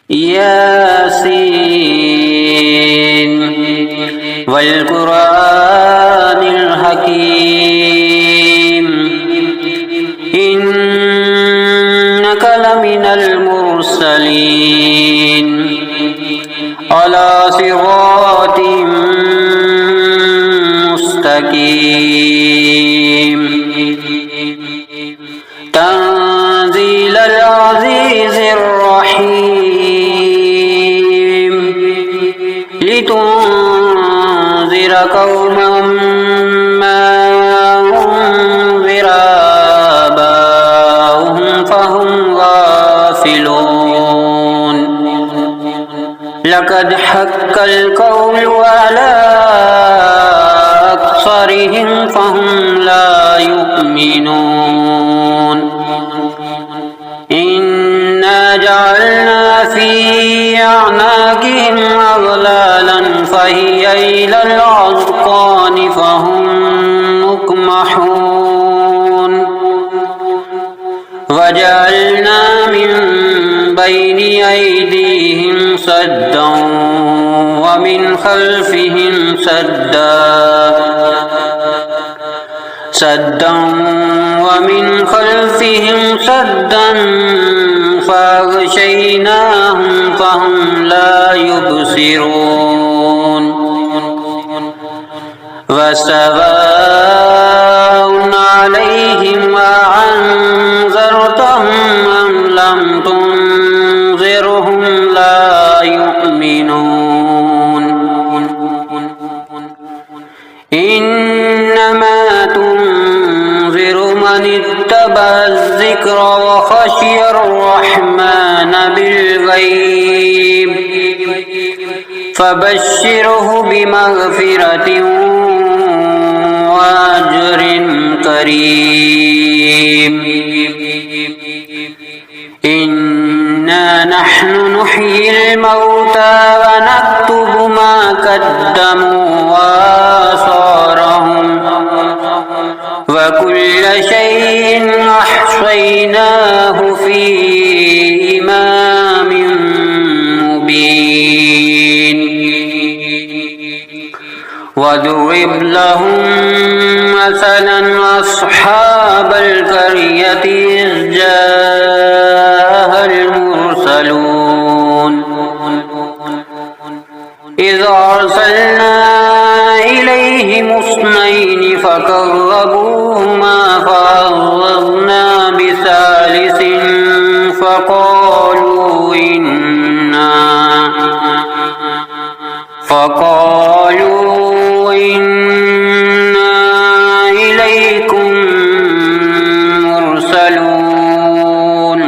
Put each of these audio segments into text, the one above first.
ياسين والقرآن الحكيم إنك لمن المرسلين على صراط مستقيم تنزيل العزيز الرحيم لتنذر قوما ما أنذر آباؤهم فهم غافلون لقد حق القول على أكثرهم فهم لا يؤمنون إنا جعلنا في أعناقهم أغلالا فهي إلى الأذقان فهم مقمحون وجعلنا من بين أيديهم سدا ومن خلفهم سدا ومن خلفهم سدا فأغشيناهم فهم لا يبصرون وسواء عليهم أأنذرتهم أم لم تنذرهم لا يؤمنون إنما تنذر من اتبع الذكر وخشي الرحمن بالغيب فبشره بمغفرة وأجر كريم إنا نحن نحيي الموتى ونكتب ما قدموا وآثارهم وكل شيء أحصيناه في إمام مبين واضرب لهم مثلا أصحاب القرية إذ جاءها المرسلون إذ أرسلنا إليهم اثنين فكذبوهما فعززنا بثالث فقالوا إنا إليكم مرسلون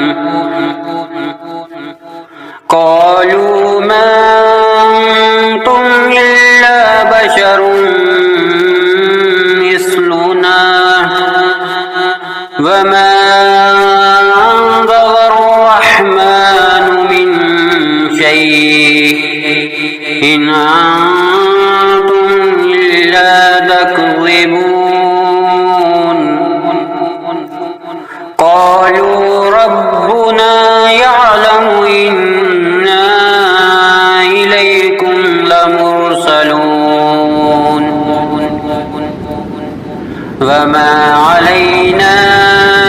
قالوا ما أنتم إلا بشر مثلنا وما أنزل الرحمن من شيء إن أنتم إلا تكذبون قالوا ربنا يعلم إنا إليكم لمرسلون وما علينا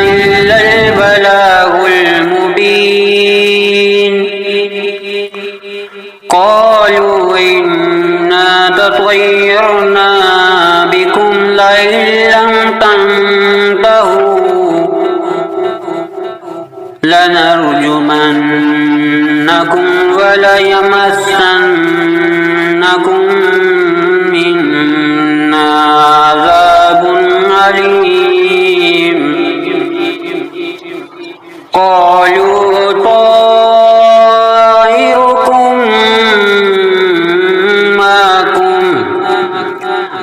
إلا البلاغ المبين قالوا إنا تطيرنا بكم لئن لم تنتهوا لنرجمنكم وليمسنكم منا عذاب أليم قالوا طائركم معكم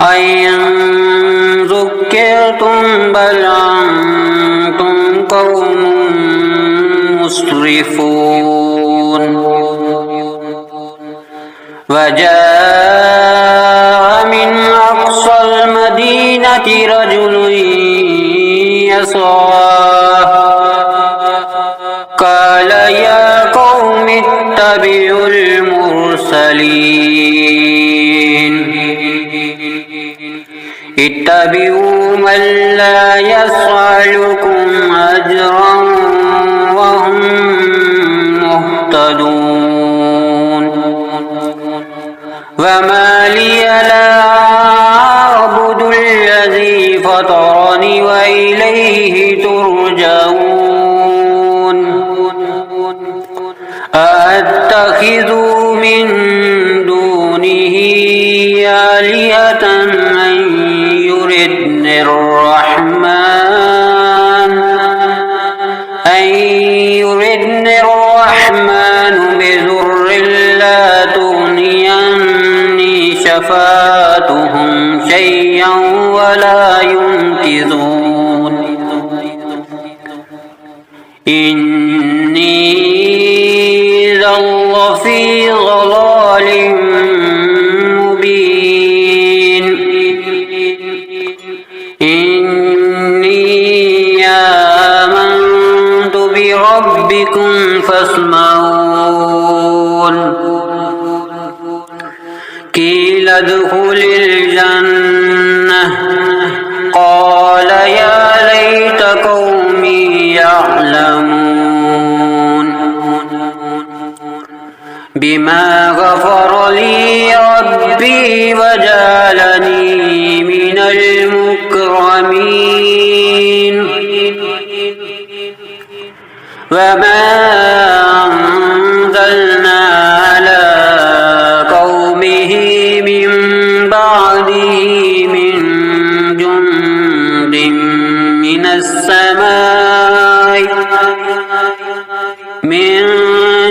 أئن ذكرتم بل أنتم قوم مسرفون وجاء من أقصى المدينة رجل يسعى قال يا قوم اتبعوا يتبع المرسلين اتبعوا من لا يسألكم أجرا وهم مهتدون وما لي لا أعبد الذي فطرني وإليه ترجعون أأتخذ من دونه آلهة أن يردني الرحمن بضر لا تغني عني شفاعتهم شيئا ولا ينقذون إني إذا لفي ضلال مبين إني آمنت بربكم فاسمعون قيل ادخل الجنة قال يا ليت قومي يعلمون بما غفر لي ربي وجعلني من المكرمين وما أنزلنا على قومه من بعده من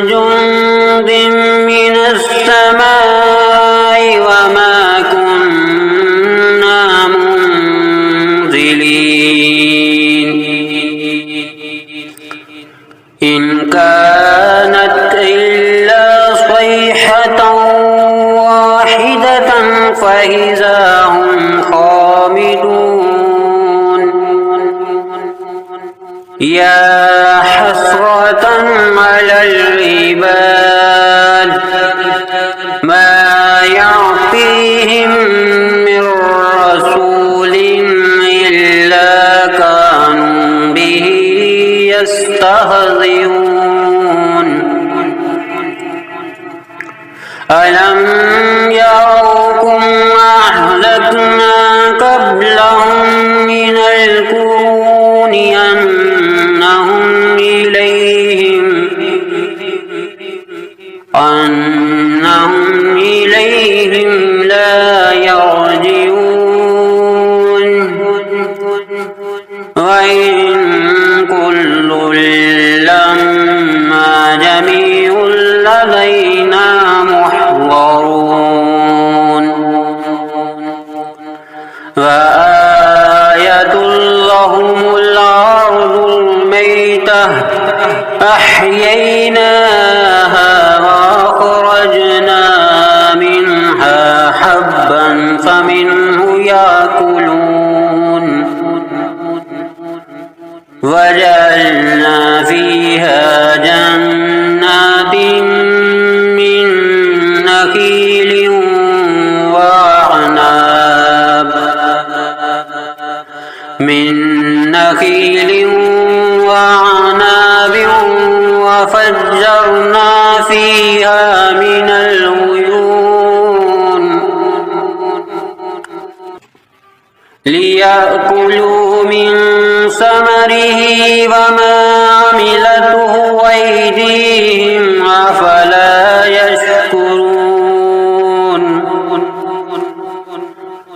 جند من السماء وما كنا منزلين إن كانت إلا صيحة واحدة فإذا هم خامدون يا حسرة على العباد ما يعطيهم من رسول إلا كانوا به يستهزئون ألم يروا أهلكنا قبلهم من القرون أنهم إليهم لا يرجعون وإن كل لما جميع لدينا محضرون وآية لهم الأرض الميتة أحييناها وأخرجنا منها حبا فمنه يأكلون وجعلنا فيها جنات من نخيل وعناب وفجرنا فيها من العيون ليأكلوا من ثمره وما عملته أيديهم أفلا يشكرون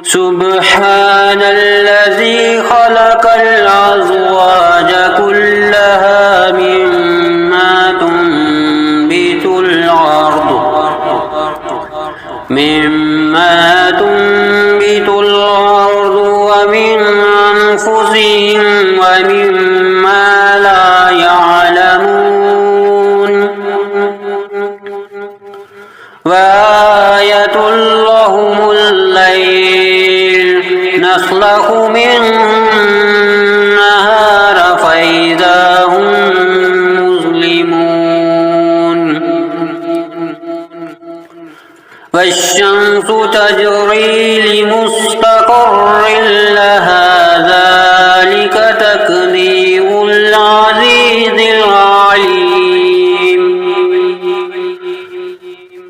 سبحان الذي خلق الأزواج كلها مما تنبت الأرض ومن أنفسهم ومما لا يعلمون وآية لهم الليل نسلخ منه النهار فإذا هم مظلمون والشمس تجري لمستقر لها ذلك تقدير العزيز العليم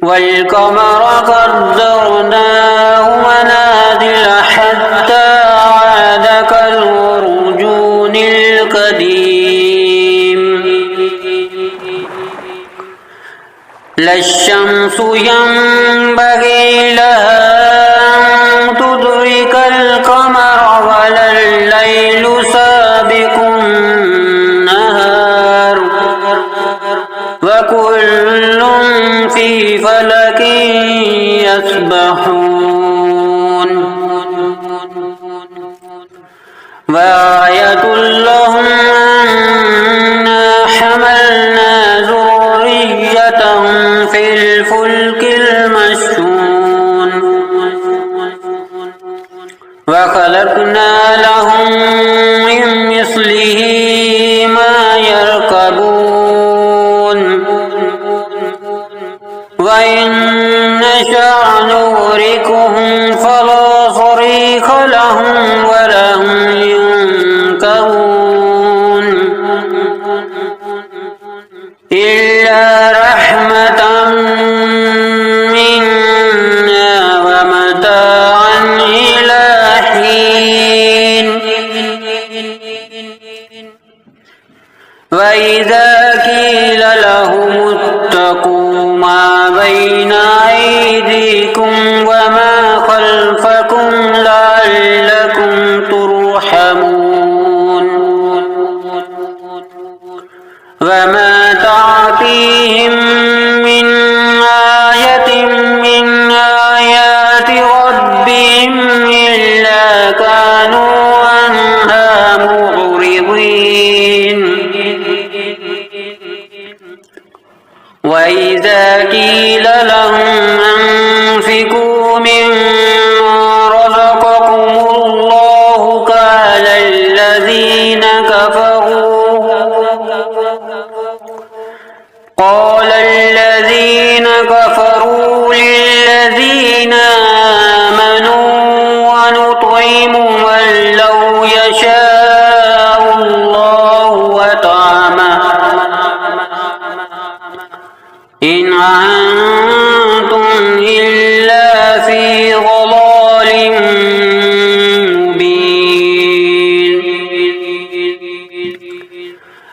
والقمر قدرناه منازل حتى عاد كالعرجون القديم لا الشمس ينبغي لها أن تدرك القمر ولا الليل سابق النهار وكل في فلك يسبحون وآية لهم أنا حملنا ذريتهم في الفلك المشحون وخلقنا لهم من مثله ما يركبون وإن نشأ نغرقهم فلا صريخ لهم ولا هم ينقذون إلا رحمة منا ومتاعا إلى حين وإذا قيل لهم اتقوا ما بين أيديكم وما خلفكم لعلكم ترحمون وما تعطيهم من آية من آيات ربهم إلا كانوا عنها معرضين وإذا قيل لهم أنفقوا مما رزقكم الله قال الذين كفروا للذين آمنوا ونطعم من لو يشاء الله أطعمه إن أنتم إلا في ضلال مبين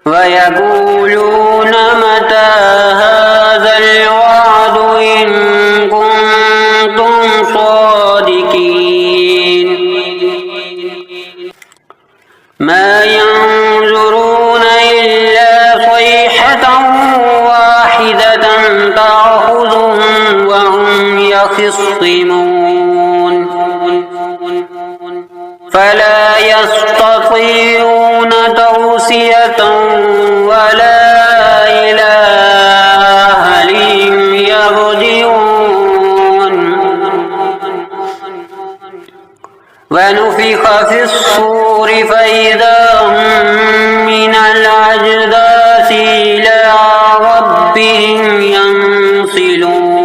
ويقولون متى هذا الوعد إن كنتم صادقين ما ينظرون إلا صيحة واحدة تأخذهم وهم يخصمون فلا يستطيعون توصية ولا إلى أهلهم يرجعون ونفخ في الصور فإذا هم من الأجداث إلى ربهم ينسلون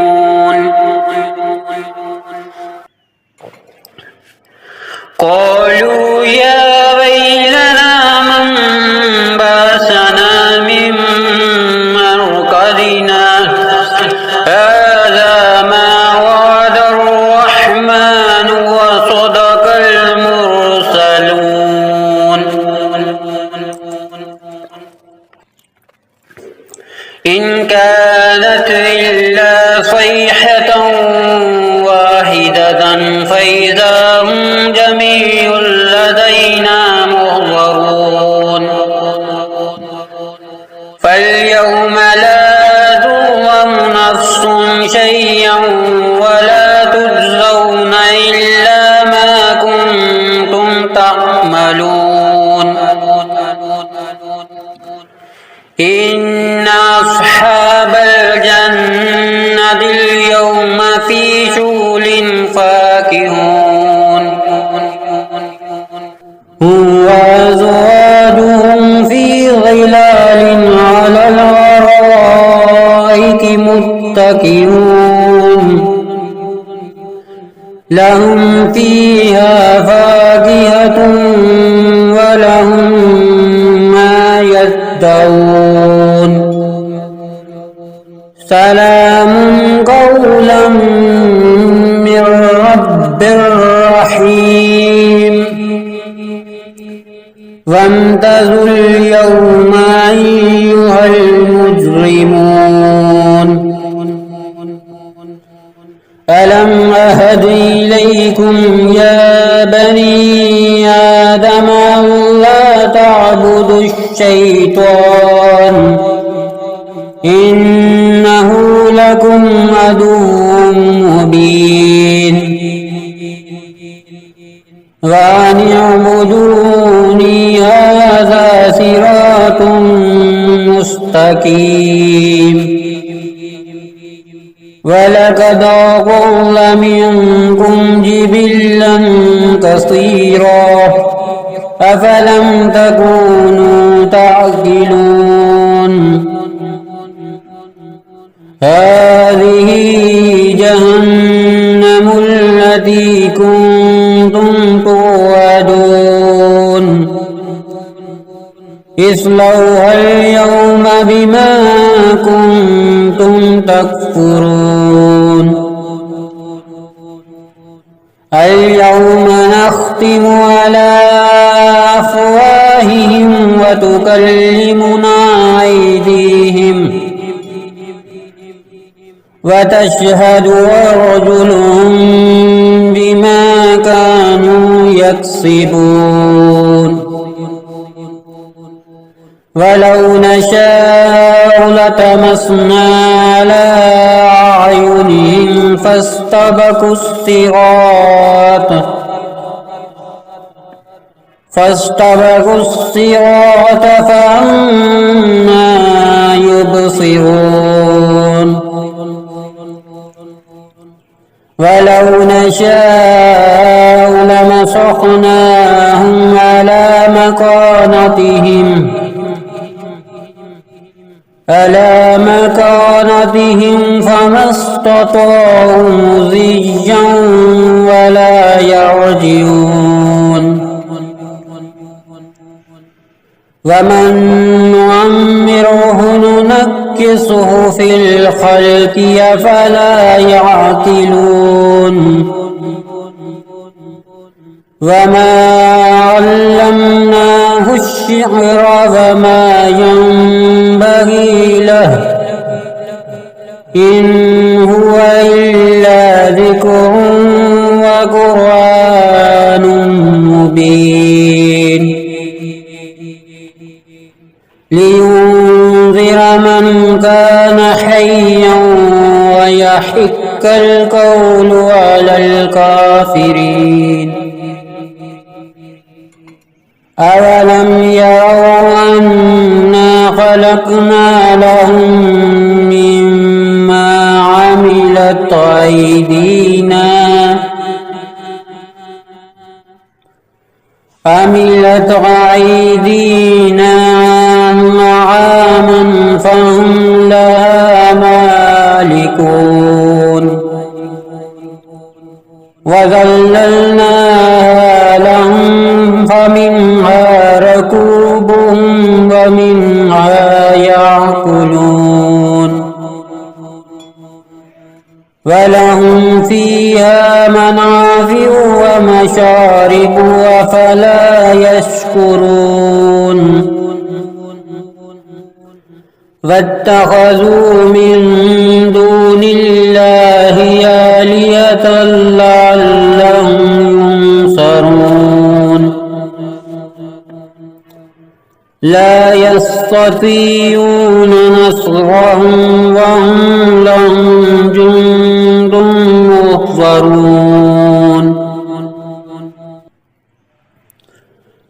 قالوا يا ويلنا من بعثنا من مرقدنا هذا ما وعد الرحمن وصدق المرسلون إن كانت إلا صيحة واحدة فإذا هم جميع لدينا محضرون فاليوم لا تظلم نفس شيئا ولا تجزون إلا ما كنتم تعملون إن أصحاب الجنة اليوم في شغل فاكهون وأزواجهم في ظلال على الأرائك متكئون لهم فيها فاكهة ولهم ما يدعون سلام قولا من رب رحيم وامتازوا اليوم أيها المجرمون ألم أهد إليكم يا بني آدم ألا تعبدوا الشيطان إنه لكم عدو مبين وأن اعبدوني هذا صراط مستقيم ولقد أضل منكم جبلا كثيرا أفلم تكونوا تعقلون هذه جهنم التي كنتم توعدون اصلوها اليوم بما كنتم تكفرون اليوم نختم على أفواههم وتكلمنا أيديهم وتشهد أرجلهم بما كانوا يكسبون ولو نشاء لطمسنا على أعينهم فاستبقوا الصراط فأنى يبصرون ولو نشاء لمسخناهم على مكانتهم فما استطاعوا مضيا ولا يرجعون ومن نعمره ننكسه في الخلق أفلا يعقلون وما علمناه الشعر وما ينبغي له إن هو إلا ذكر وقرآن مبين لينذر من كان حيا ويحق القول على الكافرين أولم يروا أنا خلقنا لهم مما عملت أيدينا أنعاما فهم لها مالكون وذللناها لهم فمنها ركوبهم ومنها يأكلون ولهم فيها منافع ومشارب أفلا يشكرون واتخذوا من دون الله آلهة لعلهم ينصرون لا يستطيعون نصرهم وهم لهم جند محضرون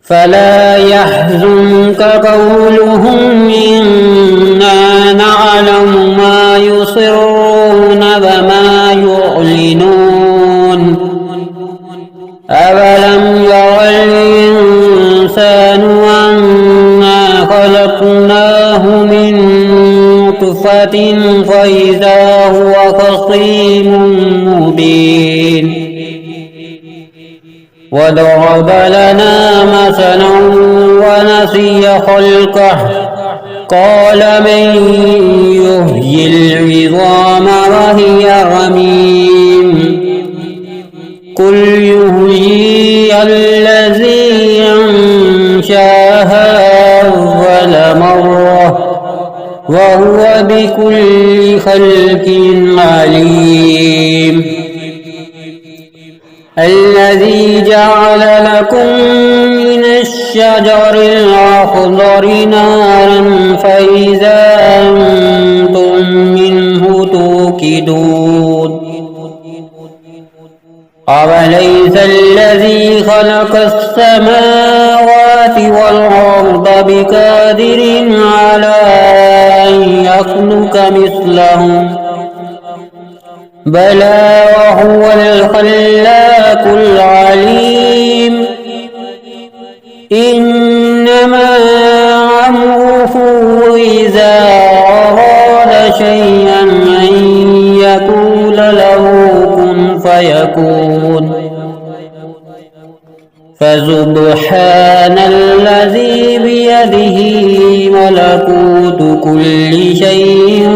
فلا يحزنك قولهم إنا نعلم ما يصرون وما يعلنون أولم ير الإنسان أنا خلقناه من نطفة فإذا هو خصيم مبين وضرب لنا مثلا ونسي خلقه قال من يحيي العظام وهي رميم قل يحييها الذي أنشاها أول مرة وهو بكل خلق عليم الذي جعل لكم من الشجر الأخضر نارا فإذا أنتم منه توقدون أوليس الذي خلق السماوات والأرض بقادر على أن يخلق مثلهم بلى وهو الخلاق العليم إنما أمره إذا أراد شيئا أن يقول له كن فيكون فسبحان الذي بيده ملكوت كل شيء